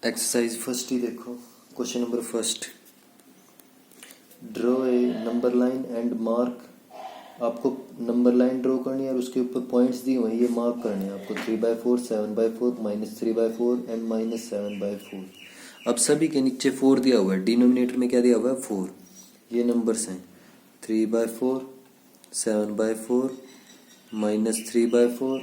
Exercise first ही देखो। Question number first, draw a number line and mark. आपको number line draw करनी है और उसके ऊपर पॉइंट्स दिए हुए हैं, ये मार्क करने हैं आपको। 3/4, 7/4, -3/4 एंड -7/4। अब सभी के नीचे 4 दिया हुआ है, डिनोमिनेटर में क्या दिया हुआ है 4। ये नंबर्स हैं 3/4, 7/4, -3/4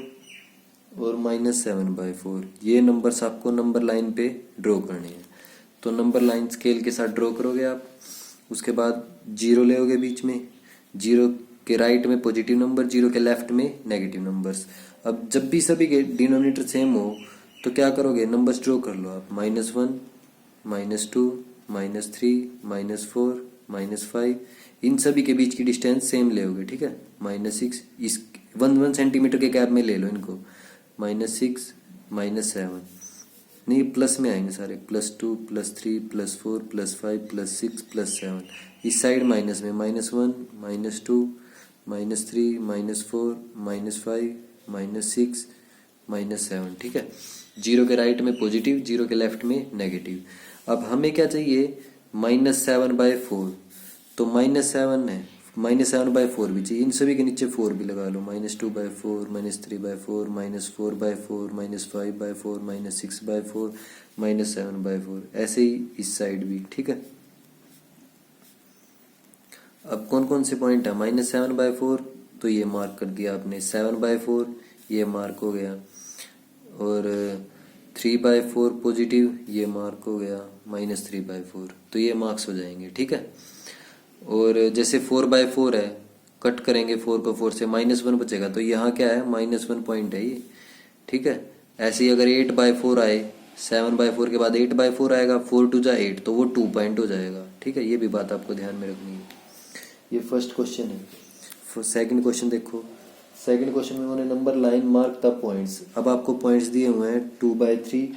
और -7/4। ये नंबर्स आपको नंबर लाइन पे ड्रॉ करने हैं। तो नंबर लाइन स्केल के साथ ड्रॉ करोगे आप। उसके बाद जीरो ले बीच में, जीरो के राइट में पॉजिटिव नंबर, जीरो के लेफ्ट में नेगेटिव नंबर्स। अब जब भी सभी के डिनोमिनेटर सेम हो तो क्या करोगे, नंबर्स ड्रॉ कर लो आप। -1, -2, -3, -4, -5। इन सभी के बीच की डिस्टेंस सेम ले, ठीक है। -6, इस 1 सेंटीमीटर के गैप में ले लो इनको। -6, -7, नहीं प्लस में आएंगे सारे, +2, +3, +4, +5, +6, +7। इस साइड माइनस में -1, -2, -3, -4, -5, -6, -7, ठीक है। जीरो के राइट में पॉजिटिव, जीरो के लेफ्ट में नेगेटिव। अब हमें क्या चाहिए, -7/4। तो -7 है, -7/4 भी चाहिए। इन सभी के नीचे 4 भी लगा लो। -2/4, -3/4, -4/4, -5/4, -6/4, -7/4। ऐसे ही इस साइड भी, ठीक है। अब कौन कौन से पॉइंट है, -7/4 तो ये मार्क कर दिया आपने, 7/4 ये मार्क हो गया, और 3/4 पॉजिटिव ये मार्क हो गया, -3/4। तो ये मार्क्स हो जाएंगे, ठीक है। और जैसे 4/4 है, कट करेंगे 4 को 4 से, -1 बचेगा, तो यहाँ क्या है, -1 पॉइंट है ये, ठीक है। ऐसे ही अगर 8/4 आए, 7/4 के बाद 8/4 आएगा, 4 2 जा 8, तो वो 2 पॉइंट हो जाएगा, ठीक है। ये भी बात आपको ध्यान में रखनी है। ये फर्स्ट क्वेश्चन है। सेकंड क्वेश्चन देखो। सेकंड क्वेश्चन में उन्होंने number line mark the points. अब आपको पॉइंट्स दिए हुए हैं 2/3,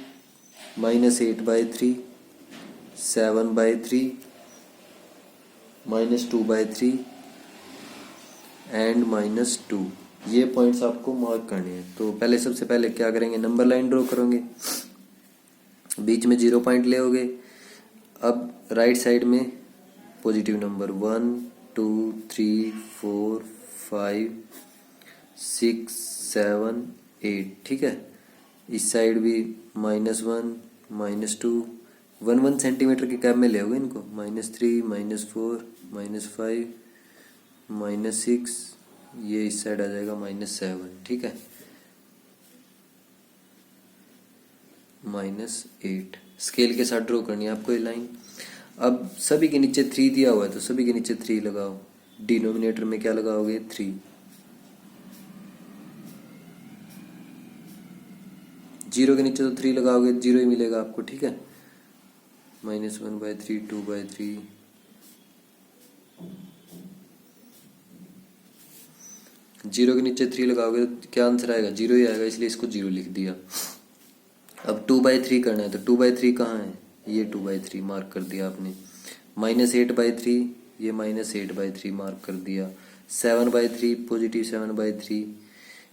-8/3, 7/3, -2/3 एंड -2। ये पॉइंट्स आपको मार्क करने हैं। तो पहले सबसे पहले क्या करेंगे, नंबर लाइन ड्रॉ करोगे, बीच में 0 पॉइंट ले। अब राइट साइड में पॉजिटिव नंबर 1 2 3 4 5 6 7 8, ठीक है। इस साइड भी -1 -2, 1 सेंटीमीटर के गैप में ले इनको। -3 -4 -5 -6, ये इस साइड आ जाएगा -7, ठीक है। -8 स्केल के साथ ड्रॉ करनी है आपको ये लाइन। अब सभी के नीचे 3 दिया हुआ है, तो सभी के नीचे 3 लगाओ। डिनोमिनेटर में क्या लगाओगे, 3। जीरो के नीचे तो 3 लगाओगे, 0 ही मिलेगा आपको, ठीक है। -1/3, 2/3, जीरो के नीचे 3 लगाओगे तो क्या आंसर आएगा, 0 ही आएगा, इसलिए इसको 0 लिख दिया। अब 2/3 करना है, तो 2/3 कहाँ है, ये 2/3 मार्क कर दिया आपने। -8/3, ये -8/3 मार्क कर दिया। 7/3 पॉजिटिव 7/3।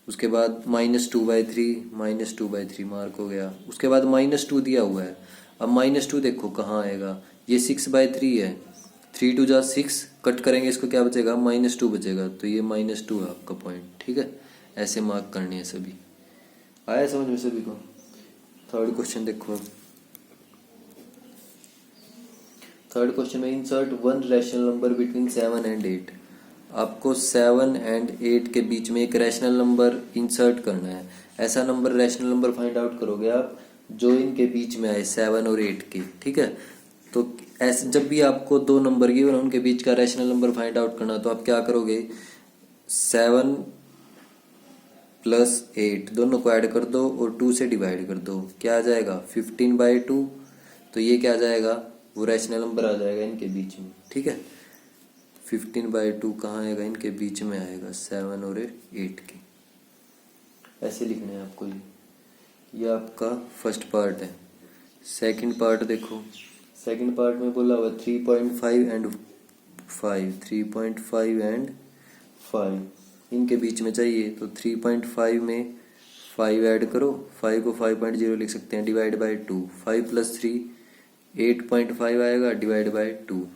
उसके बाद -2/3, -2/3 मार्क हो गया। उसके बाद -2 दिया हुआ है। अब -2 देखो कहाँ आएगा, ये 6/3 है, 3 2 जा 6, कट करेंगे इसको, क्या बचेगा, -2 बचेगा, तो ये -2 है आपका पॉइंट, ठीक है। ऐसे मार्क करने हैं सभी। आया समझ में सभी को। थर्ड क्वेश्चन देखो। थर्ड क्वेश्चन में insert 1 rational number between 7 and 8। आपको 7 एंड 8 के बीच में एक रैशनल नंबर इंसर्ट करना है। ऐसा number rational number find out करोगे आप जो इनके बीच में आए, 7 और 8 के, ठीक है। तो ऐसे जब भी आपको 2 नंबर गिवन उनके बीच का रैशनल नंबर फाइंड आउट करना, तो आप क्या करोगे, 7 + 8 दोनों को ऐड कर दो और 2 से डिवाइड कर दो, क्या आ जाएगा, 15/2। तो ये क्या आ जाएगा, वो रैशनल नंबर आ जाएगा इनके बीच में, ठीक है। 15/2 कहाँ आएगा, इनके बीच में आएगा, 7 और 8 के। ऐसे लिखना है आपको। ये आपका फर्स्ट पार्ट है। सेकंड पार्ट देखो। सेकंड पार्ट में बोला हुआ 3.5 एंड 5, 3.5 एंड 5 इनके बीच में चाहिए। तो 3.5 में 5 ऐड करो, 5 को 5.0 लिख सकते हैं, डिवाइड बाय 2, 5 + 3 8.5 आएगा, डिवाइड बाय 2।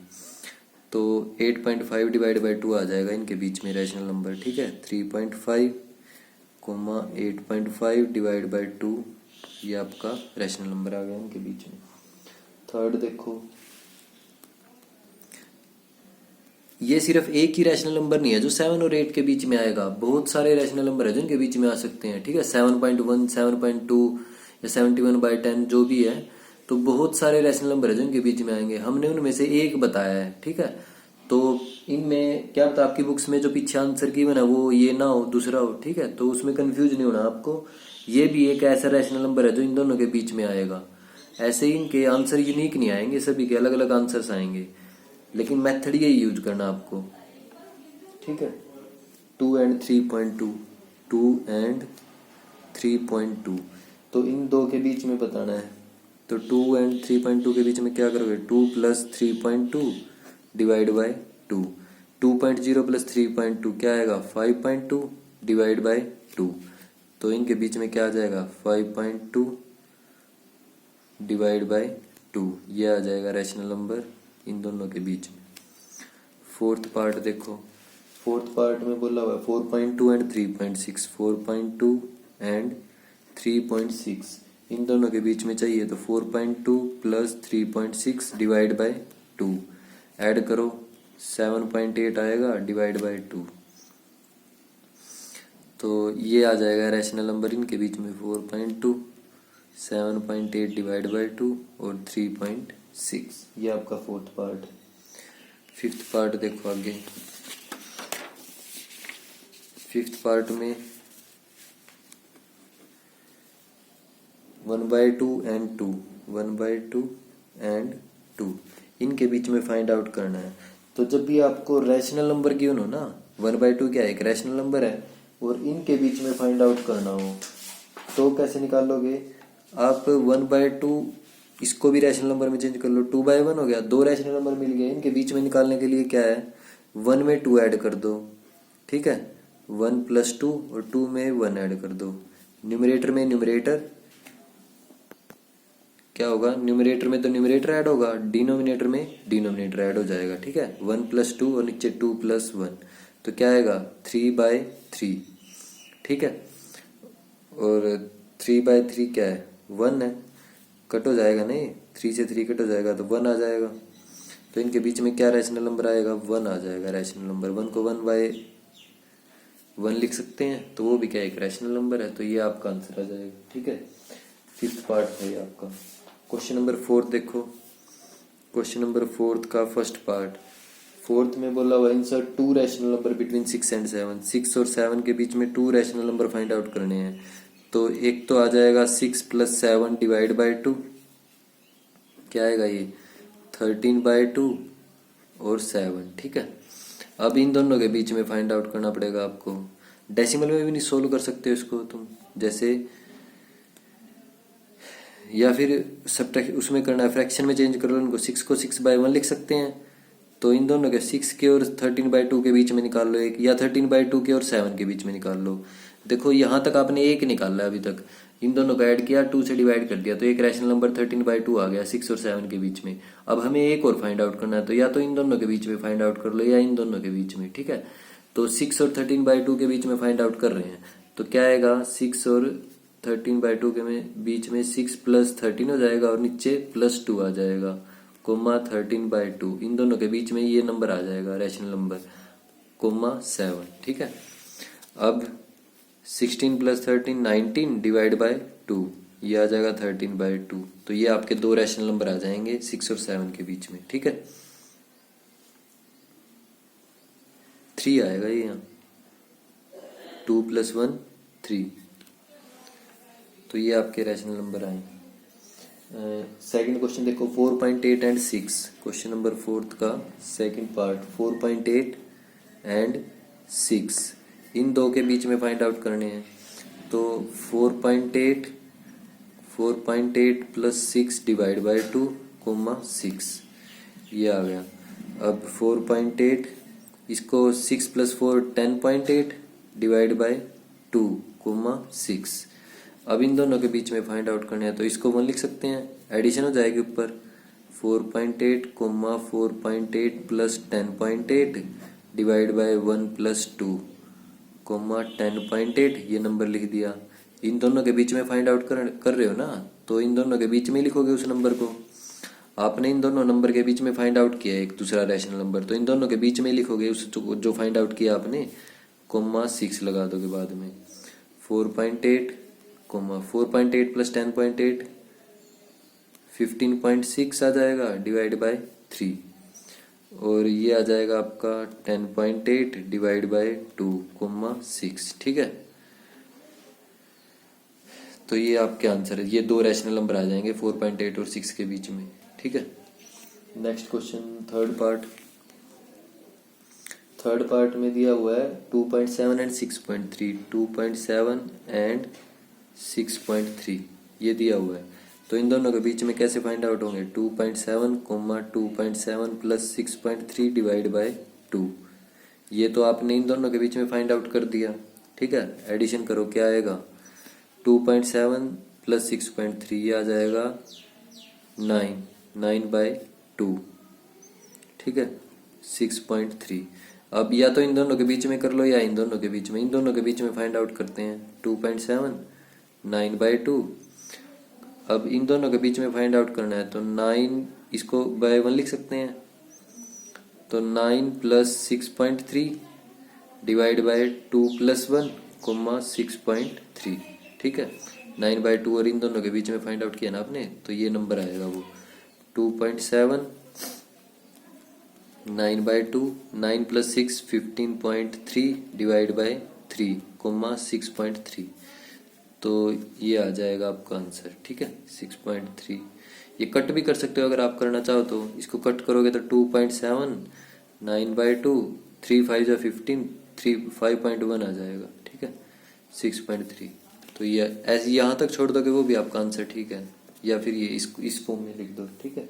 तो 8.5 डिवाइड बाय 2 आ जाएगा इनके बीच में रैशनल नंबर, ठीक है। 3.5 कोमा 8.5 डिवाइड बाय 2, ये आपका रैशनल नंबर आ गया इनके बीच में। थर्ड देखो, ये सिर्फ एक ही रैशनल नंबर नहीं है जो 7 और 8 के बीच में आएगा, बहुत सारे रैशनल नंबर है जो इनके बीच में आ सकते हैं, ठीक है। 7.1, 7.2 या 71/10 जो भी है, तो बहुत सारे रैशनल नंबर है जो इनके बीच में आएंगे। हमने उनमें से एक बताया है, ठीक है। तो इनमें क्या होता है, आपकी बुक्स में जो पीछे आंसर गिवन है वो ये ना हो, दूसरा हो, ठीक है। तो उसमें कंफ्यूज नहीं होना आपको। ये भी एक ऐसा रैशनल नंबर है जो इन दोनों के बीच में आएगा। ऐसे ही इनके आंसर यूनिक नहीं आएंगे, सभी के अलग अलग आंसर्स आएंगे, लेकिन मेथड यही यूज करना आपको, ठीक है। 2 and 3.2, 2 and 3.2, तो इन दो के बीच में बताना है। तो 2 and 3.2 के बीच में क्या करोगे, 2 + 3.2 डिवाइड बाय 2। 2.0 + 3.2 क्या आएगा, 5.2 डिवाइड बाय 2। तो इनके बीच में क्या आ जाएगा, 5.2 डिवाइड बाय 2, ये आ जाएगा रैशनल नंबर इन दोनों के बीच में। फोर्थ पार्ट देखो, फोर्थ पार्ट में बोला हुआ है 4.2 and 3.6, 4.2 and 3.6 इन दोनों के बीच में चाहिए। तो 4.2 + 3.6 डिवाइड बाय 2, ऐड करो 7.8 आएगा, डिवाइड बाय 2। तो ये आ जाएगा रैशनल नंबर इनके बीच में 4.2, 7.8 डिवाइड बाय 2 और 3.6, ये आपका फोर्थ पार्ट। फिफ्थ पार्ट देखो आगे, फिफ्थ पार्ट में 1/2 and 2, 1/2 and 2 इनके बीच में फाइंड आउट करना है। तो जब भी आपको रैशनल नंबर गिवन हो ना, 1/2 क्या है, एक रैशनल नंबर है, और इनके बीच में फाइंड आउट करना हो, तो कैसे निकालोगे आप। 1/2 इसको भी रैशनल नंबर में चेंज कर लो, 2/1 हो गया, दो रैशनल नंबर मिल गए। इनके बीच में निकालने के लिए क्या है, 1 में 2 ऐड कर दो, ठीक है। 1 + 2 और 2 में 1 ऐड कर दो। न्यूमरेटर में न्यूमरेटर क्या होगा, न्यूमरेटर में तो न्यूमरेटर ऐड होगा, डिनोमिनेटर में डिनोमिनेटर ऐड हो जाएगा, ठीक है। 1 + 2 और नीचे 2 + 1, तो क्या आएगा 3/3, ठीक है। और 3/3 क्या है, 1 है, कट हो जाएगा नहीं, 3 से 3 कट हो जाएगा तो 1 आ जाएगा। तो इनके बीच में क्या रैशनल नंबर आएगा, 1 आ जाएगा रैशनल नंबर। 1 को 1/1 लिख सकते हैं, तो वो भी क्या एक रैशनल नंबर है। तो ये आपका आंसर आ जाएगा, ठीक है। फिफ्थ पार्ट है ये आपका। क्वेश्चन नंबर 4 देखो, क्वेश्चन नंबर 4 का फर्स्ट पार्ट। फोर्थ में बोला हुआ insert 2 rational number between 6 and 7, 6 और 7 के बीच में 2 रैशनल नंबर फाइंड आउट करने हैं। तो एक तो आ जाएगा 6 + 7 डिवाइड बाय 2, क्या आएगा ये 13/2 और 7, ठीक है। अब इन दोनों के बीच में फाइंड आउट करना पड़ेगा आपको। डेसिमल में भी नहीं सोल्व कर सकते हो इसको तुम, जैसे, या फिर सब्ट्रैक्शन उसमें करना है, फ्रैक्शन में चेंज कर लो इनको। 6 को 6/1 लिख सकते हैं, तो इन दोनों के 6 के और 13/2 के बीच में निकाल लो एक, या 13/2 के और 7 के बीच में निकाल लो। देखो यहाँ तक आपने एक निकाला है अभी तक, इन दोनों का ऐड किया, 2 से डिवाइड कर दिया, तो एक रैशनल नंबर 13/2 आ गया 6 और 7 के बीच में। अब हमें एक और फाइंड आउट करना है, तो या तो इन दोनों के बीच में फाइंड आउट कर लो या इन दोनों के बीच में, ठीक है। तो 6 और 13/2 के बीच में फाइंड आउट कर रहे हैं, तो क्या आएगा 6 और 13/2 के बीच में 6 + 13 हो जाएगा और नीचे +2 आ जाएगा, कोमा 13/2, इन दोनों के बीच में ये नंबर आ जाएगा रैशनल नंबर, कोमा 7, ठीक है। अब 16 + 13 19 डिवाइड बाय 2, ये आ जाएगा 13/2। तो ये आपके दो रैशनल नंबर आ जाएंगे 6 और 7 के बीच में, ठीक है। 3 आएगा ये यहाँ, 2 + 1 3, तो ये आपके रैशनल नंबर आए। सेकंड क्वेश्चन देखो 4.8 and 6, क्वेश्चन नंबर 4 का सेकंड पार्ट 4.8 and 6 इन दो के बीच में फाइंड आउट करने हैं। तो 4.8 + 6 डिवाइड बाय 2, 6, ये आ गया। अब 4.8 इसको 6 + 4 10.8 डिवाइड बाय 2, 6, अब इन दोनों के बीच में फाइंड आउट करना है, तो इसको 1 लिख सकते हैं, एडिशन हो जाएगी ऊपर 4.8 comma 4.8 plus 10.8 divide by 1 plus 2 comma 10.8, ये नंबर लिख दिया। इन दोनों के बीच में फाइंड आउट कर रहे हो ना, तो इन दोनों के बीच में लिखोगे उस नंबर को। आपने इन दोनों नंबर के बीच में फाइंड आउट किया एक दूसरा रैशनल नंबर, तो इन दोनों के बीच में लिखोगे उस जो फाइंड आउट किया आपने, कोमा 6 लगा दोगे बाद में 4.8 कोमा 4.8 प्लस 10.8 15.6 आ जाएगा डिवाइड बाय 3, और ये आ जाएगा आपका 10.8 डिवाइड बाय 2 कोमा 6। ठीक है, तो ये आपके आंसर है। ये दो रैशनल नंबर आ जाएंगे 4.8 और 6 के बीच में। ठीक है, नेक्स्ट क्वेश्चन थर्ड पार्ट में दिया हुआ है 2.7 एंड 6.3, 2.7 एंड 6.3 ये दिया हुआ है। तो इन दोनों के बीच में कैसे फाइंड आउट होंगे, 2.7 कोमा 2.7 प्लस 6.3 डिवाइड बाय 2। ये तो आपने इन दोनों के बीच में फाइंड आउट कर दिया। ठीक है, एडिशन करो, क्या आएगा 2.7 प्लस 6.3, ये आ जाएगा 9 बाय 2। ठीक है, 6.3। अब या तो इन दोनों के बीच में कर लो या इन दोनों के बीच में, इन दोनों के बीच में फाइंड आउट करते हैं 2.7 9 बाय 2। अब इन दोनों के बीच में फाइंड आउट करना है, तो 9 इसको बाय 1 लिख सकते हैं, तो 9 plus 6.3 divide by 2 plus 1 comma 6.3। ठीक है, 9 बाय 2 और इन दोनों के बीच में फाइंड आउट किया ना आपने, तो ये नंबर आएगा वो 2.7 9 by 2 9 plus 6 15.3 divide by 3 comma 6.3, तो ये आ जाएगा आपका आंसर। ठीक है, 6.3। ये कट भी कर सकते हो अगर आप करना चाहो तो, इसको कट करोगे तो 2.7 9 बाय 2 3 5 जा 15 5.1 आ जाएगा। ठीक है, 6.3। तो ये ऐसे यहाँ तक छोड़ दोगे वो भी आपका आंसर। ठीक है, या फिर ये इस फॉर्म में लिख दो। ठीक है।